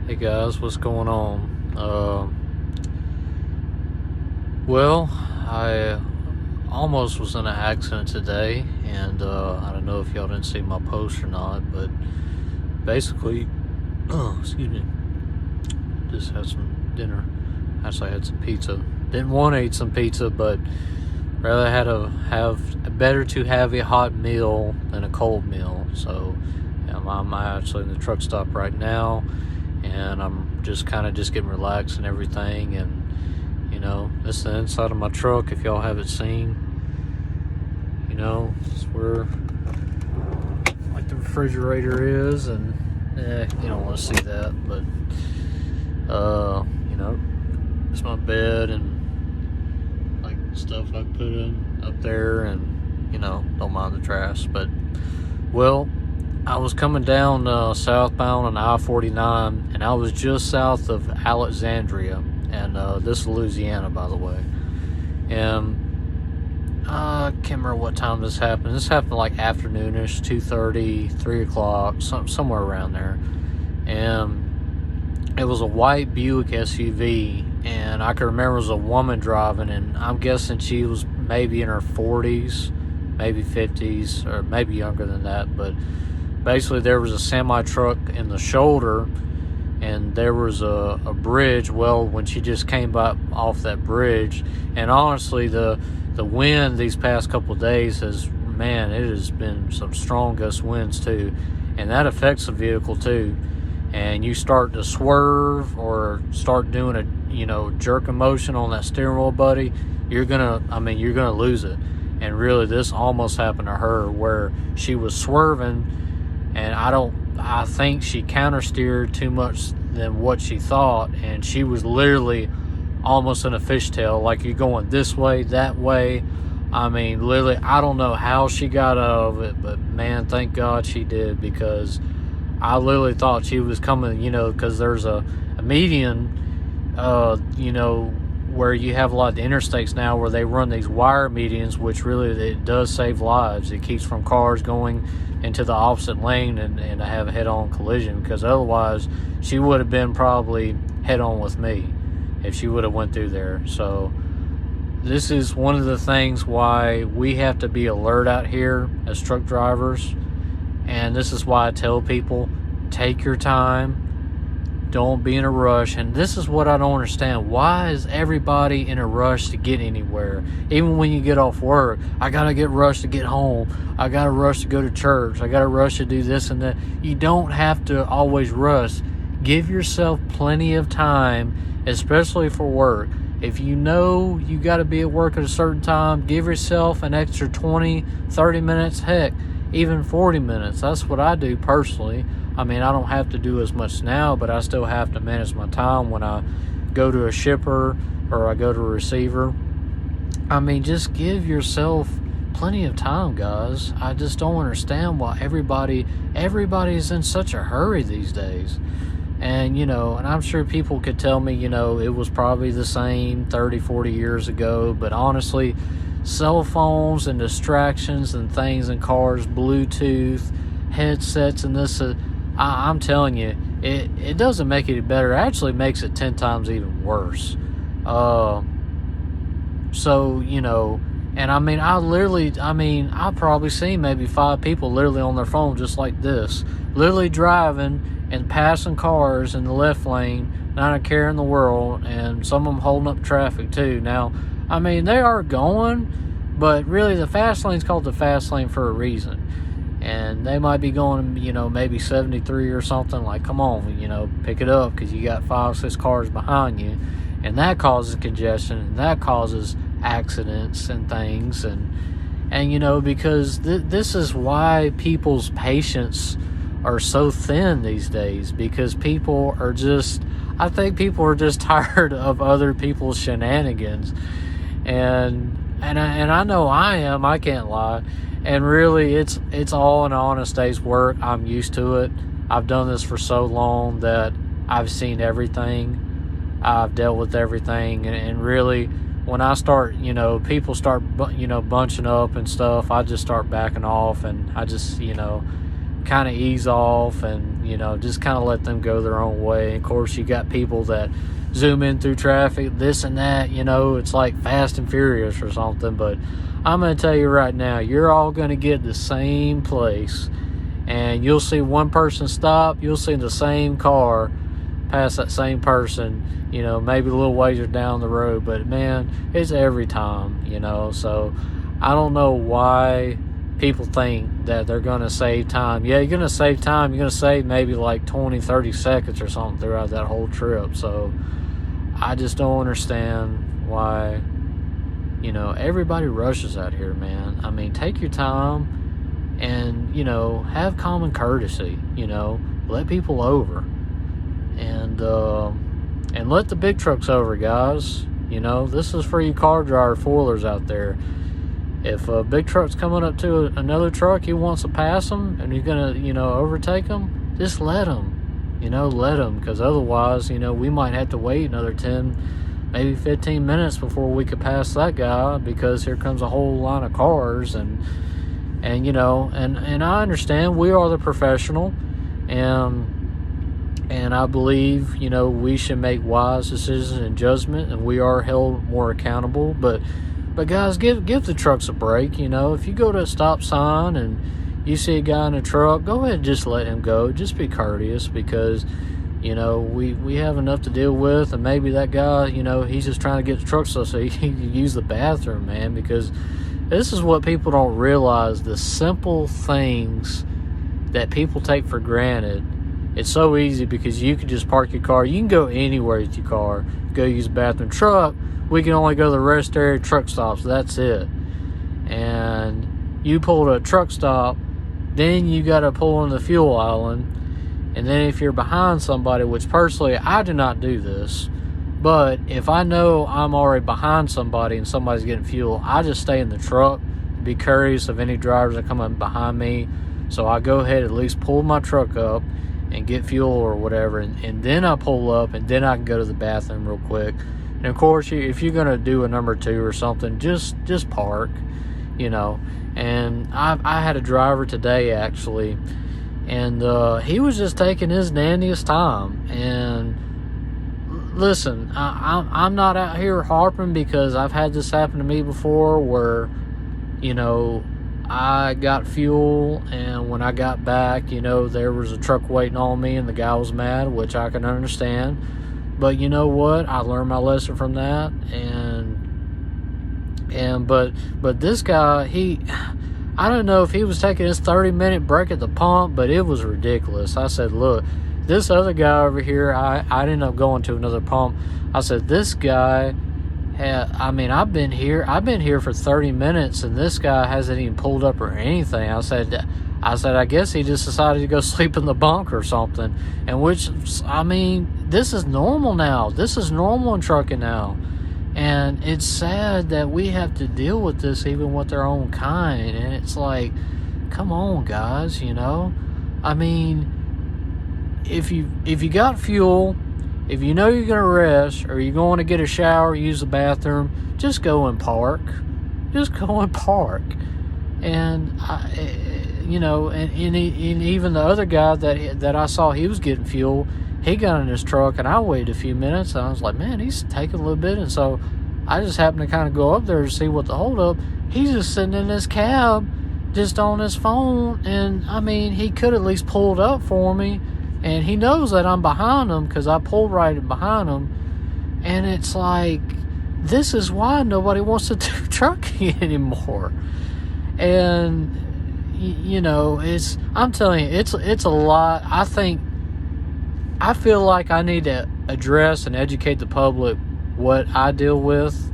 Hey guys, what's going on? Well, I almost was in an accident today, and I don't know if y'all didn't see my post or not, but basically, excuse me, just had some dinner. Actually, I had some pizza. Didn't want to eat some pizza, but rather had to have better to have a hot meal than a cold meal. So, I'm actually in the truck stop right now, and I'm just kind of just getting relaxed and everything. And this is the inside of my truck. If y'all haven't seen, it's where like the refrigerator is, and you don't want to see that, but it's my bed and like stuff I put in up there, and don't mind the trash. But well, I was coming down southbound on I-49, and I was just south of Alexandria, and this is Louisiana, by the way. And I can't remember what time this happened. This happened like afternoonish, 2:30, 3 o'clock, somewhere around there. And it was a white Buick SUV, and I can remember it was a woman driving, and I'm guessing she was maybe in her 40s, maybe 50s, or maybe younger than that. But basically there was a semi-truck in the shoulder, and there was a bridge. Well, when she just came by off that bridge, and honestly the wind these past couple of days it has been some strong gust winds too, and that affects the vehicle too. And you start to swerve or start doing a jerking motion on that steering wheel, buddy, you're gonna lose it. And really, this almost happened to her, where she was swerving, and I think she countersteered too much than what she thought, and she was literally almost in a fishtail, like you're going this way, that way. Literally, I don't know how she got out of it, but man, thank God she did, because I literally thought she was coming, because there's a median, where you have a lot of the interstates now where they run these wire medians, which really it does save lives. It keeps from cars going into the opposite lane and have a head-on collision, because otherwise she would have been probably head-on with me if she would have went through there. So this is one of the things why we have to be alert out here as truck drivers. And this is why I tell people, take your time, don't be in a rush. And this is what I don't understand. Why is everybody in a rush to get anywhere? Even when you get off work, I gotta get rushed to get home. I gotta rush to go to church. I gotta rush to do this and that. You don't have to always rush. Give yourself plenty of time, especially for work. If you know you gotta be at work at a certain time, give yourself an extra 20, 30 minutes, heck, even 40 minutes. That's what I do personally. I don't have to do as much now, but I still have to manage my time when I go to a shipper or I go to a receiver. Just give yourself plenty of time, guys. I just don't understand why everybody's in such a hurry these days. And, and I'm sure people could tell me, it was probably the same 30, 40 years ago, but honestly, cell phones and distractions and things in cars, Bluetooth, headsets, and this, I'm telling you, it doesn't make it any better. It actually makes it 10 times even worse. And I've probably seen maybe 5 people literally on their phone just like this, literally driving and passing cars in the left lane, not a care in the world, and some of them holding up traffic too. Now, they are going, but really the fast lane's called the fast lane for a reason. And they might be going, maybe 73 or something. Like, come on, pick it up, because you got 5, 6 cars behind you. And that causes congestion, and that causes accidents and things. And because this is why people's patience are so thin these days, because I think people are just tired of other people's shenanigans. And I know I am, I can't lie. And really, it's all an honest day's work. I'm used to it. I've done this for so long that I've seen everything. I've dealt with everything. And really, when I start, people start, bunching up and stuff, I just start backing off, and I just, kind of ease off and, you know, just kind of let them go their own way. And of course, you got people that zoom in through traffic, this and that, you know, it's like Fast and Furious or something. But I'm going to tell you right now, you're all going to get the same place, and you'll see one person stop, you'll see the same car pass that same person, you know, maybe a little ways down the road. But man, it's every time, you know. So I don't know why people think that they're going to save time. Yeah, you're going to save time. You're going to save maybe like 20, 30 seconds or something throughout that whole trip. So I just don't understand why, you know, everybody rushes out here, man. I mean, take your time and, you know, have common courtesy, you know, let people over. And let the big trucks over, guys. You know, this is for you car driver foilers out there. If a big truck's coming up to another truck, he wants to pass them, and he's going to, you know, overtake them, just let him. You know, let him, because otherwise, you know, we might have to wait another 10, maybe 15 minutes before we could pass that guy, because here comes a whole line of cars. And you know, and I understand we are the professional, and I believe, you know, we should make wise decisions and judgment, and we are held more accountable. But guys, give the trucks a break. You know, if you go to a stop sign and you see a guy in a truck, go ahead and just let him go. Just be courteous, because, you know, we have enough to deal with, and maybe that guy, you know, he's just trying to get the truck so he can use the bathroom, man. Because this is what people don't realize, the simple things that people take for granted. It's so easy, because you can just park your car. You can go anywhere with your car. Go use the bathroom. Truck, we can only go to the rest area, truck stops. That's it. And you pull to a truck stop, then you got to pull in the fuel island. And then if you're behind somebody, which personally, I do not do this, but if I know I'm already behind somebody and somebody's getting fuel, I just stay in the truck, be curious of any drivers that come up behind me. So I go ahead, at least pull my truck up and get fuel or whatever, and then I pull up, and then I can go to the bathroom real quick. And of course, if you're gonna do a number 2 or something, just park, you know. And I had a driver today, actually, and he was just taking his dandiest time. And listen, I'm not out here harping, because I've had this happen to me before, where, you know, I got fuel, and when I got back, you know, there was a truck waiting on me, and the guy was mad, which I can understand. But you know what? I learned my lesson from that, but this guy, I don't know if he was taking his 30-minute break at the pump, but it was ridiculous. I said, look, this other guy over here, I ended up going to another pump. I said, this guy, I've been here for 30 minutes, and this guy hasn't even pulled up or anything. I said, I guess he just decided to go sleep in the bunk or something. And which, I mean, this is normal now. This is normal in trucking now. And it's sad that we have to deal with this even with our own kind. And it's like, come on, guys, you know? I mean, if you got fuel, if you know you're going to rest, or you're going to get a shower, use the bathroom, just go and park. Just go and park. And, you know, and even the other guy that I saw, he was getting fuel, he got in his truck, and I waited a few minutes, and I was like, man, he's taking a little bit. And so I just happened to kind of go up there to see what the holdup. He's just sitting in his cab, just on his phone. And, I mean, he could at least pulled up for me. And he knows that I'm behind him, because I pulled right behind him. And it's like, this is why nobody wants to do trucking anymore. And, you know, I'm telling you, it's a lot. I feel like I need to address and educate the public what I deal with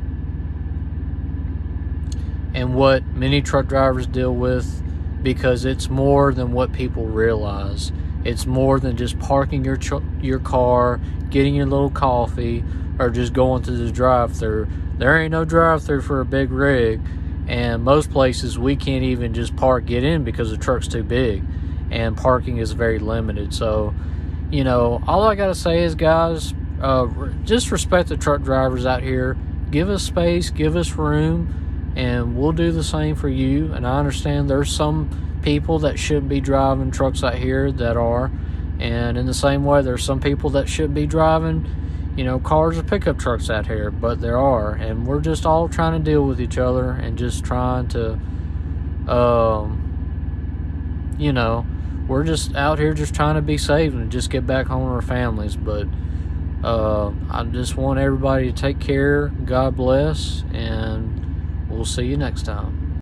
and what many truck drivers deal with, because it's more than what people realize. It's more than just parking your car, getting your little coffee, or just going to the drive-thru. There ain't no drive-thru for a big rig, and most places we can't even just get in, because the truck's too big, and parking is very limited. So, you know, all I gotta say is, guys, just respect the truck drivers out here. Give us space, give us room, and we'll do the same for you. And I understand there's some people that shouldn't be driving trucks out here that are, And in the same way, there's some people that shouldn't be driving, cars or pickup trucks out here, but there are. And we're just all trying to deal with each other and just trying to, we're just out here just trying to be safe and just get back home to our families. But I just want everybody to take care. God bless, and we'll see you next time.